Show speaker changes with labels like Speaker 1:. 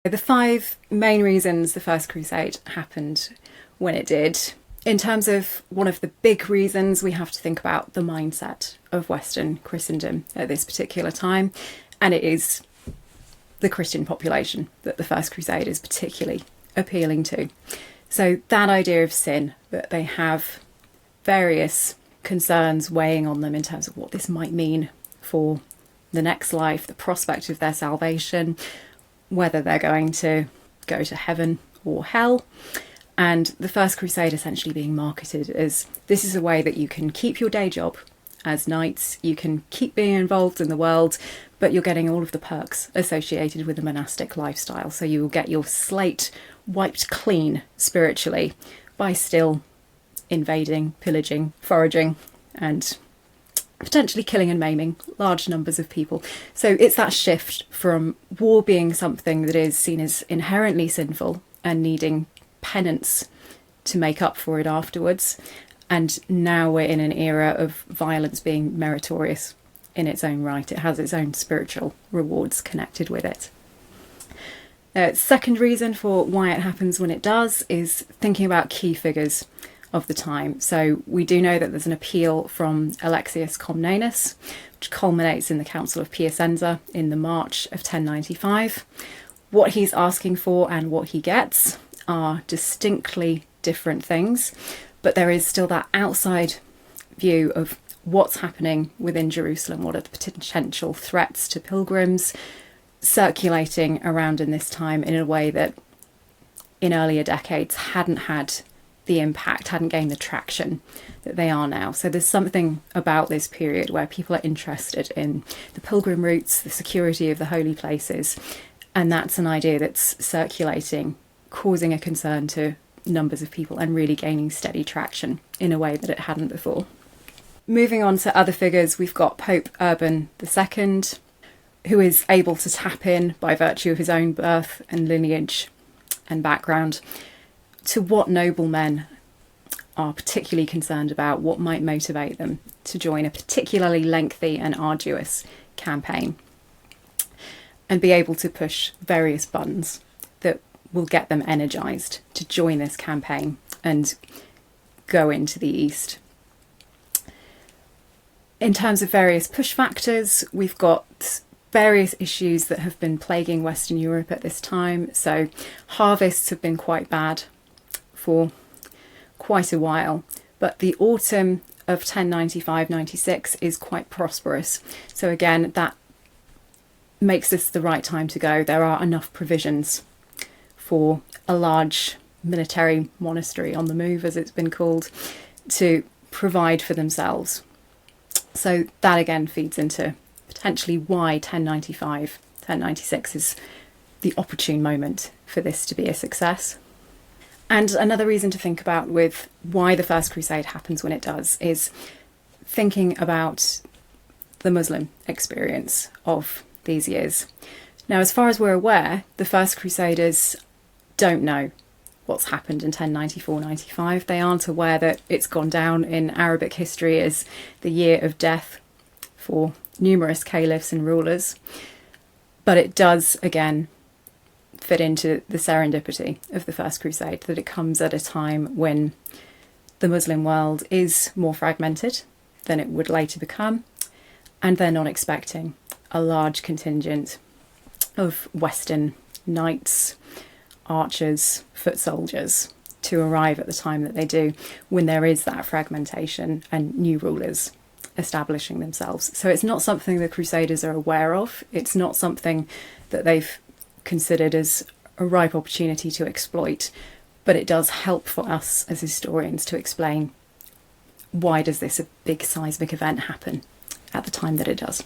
Speaker 1: The 5 main reasons the First Crusade happened when it did. In terms of one of the big reasons, we have to think about the mindset of Western Christendom at this particular time, and it is the Christian population that the First Crusade is particularly appealing to. So that idea of sin, that they have various concerns weighing on them in terms of what this might mean for the next life, the prospect of their salvation, whether they're going to go to heaven or hell. And the First Crusade essentially being marketed as this is a way that you can keep your day job as knights, you can keep being involved in the world, but you're getting all of the perks associated with a monastic lifestyle. So you will get your slate wiped clean spiritually by still invading, pillaging, foraging, and potentially killing and maiming large numbers of people. So it's that shift from war being something that is seen as inherently sinful and needing penance to make up for it afterwards, and now we're in an era of violence being meritorious in its own right. It has its own spiritual rewards connected with it. Second reason for why it happens when it does is thinking about key figures of the time. So we do know that there's an appeal from Alexius Comnenus, which culminates in the Council of Piacenza in the March of 1095. What he's asking for and what he gets are distinctly different things, but there is still that outside view of what's happening within Jerusalem, what are the potential threats to pilgrims, circulating around in this time in a way that in earlier decades hadn't had the impact, hadn't gained the traction that they are now. So there's something about this period where people are interested in the pilgrim routes, the security of the holy places, and that's an idea that's circulating, causing a concern to numbers of people and really gaining steady traction in a way that it hadn't before. Moving on to other figures, we've got Pope Urban II, who is able to tap in by virtue of his own birth and lineage and background to what noblemen are particularly concerned about, what might motivate them to join a particularly lengthy and arduous campaign, and be able to push various buttons that will get them energised to join this campaign and go into the East. In terms of various push factors, we've got various issues that have been plaguing Western Europe at this time. So harvests have been quite bad for quite a while, but the autumn of 1095-96 is quite prosperous. So again, that makes this the right time to go. There are enough provisions for a large military monastery on the move, as it's been called, to provide for themselves. So that again feeds into potentially why 1095-1096 is the opportune moment for this to be a success. And another reason to think about with why the First Crusade happens when it does is thinking about the Muslim experience of these years. Now, as far as we're aware, the First Crusaders don't know what's happened in 1094-95. They aren't aware that it's gone down in Arabic history as the year of death for numerous caliphs and rulers. But it does, again, fit into the serendipity of the First Crusade, that it comes at a time when the Muslim world is more fragmented than it would later become, and they're not expecting a large contingent of Western knights, archers, foot soldiers to arrive at the time that they do, when there is that fragmentation and new rulers establishing themselves. So it's not something the Crusaders are aware of. It's not something that they've considered as a ripe opportunity to exploit, but it does help for us as historians to explain why does this big seismic event happen at the time that it does.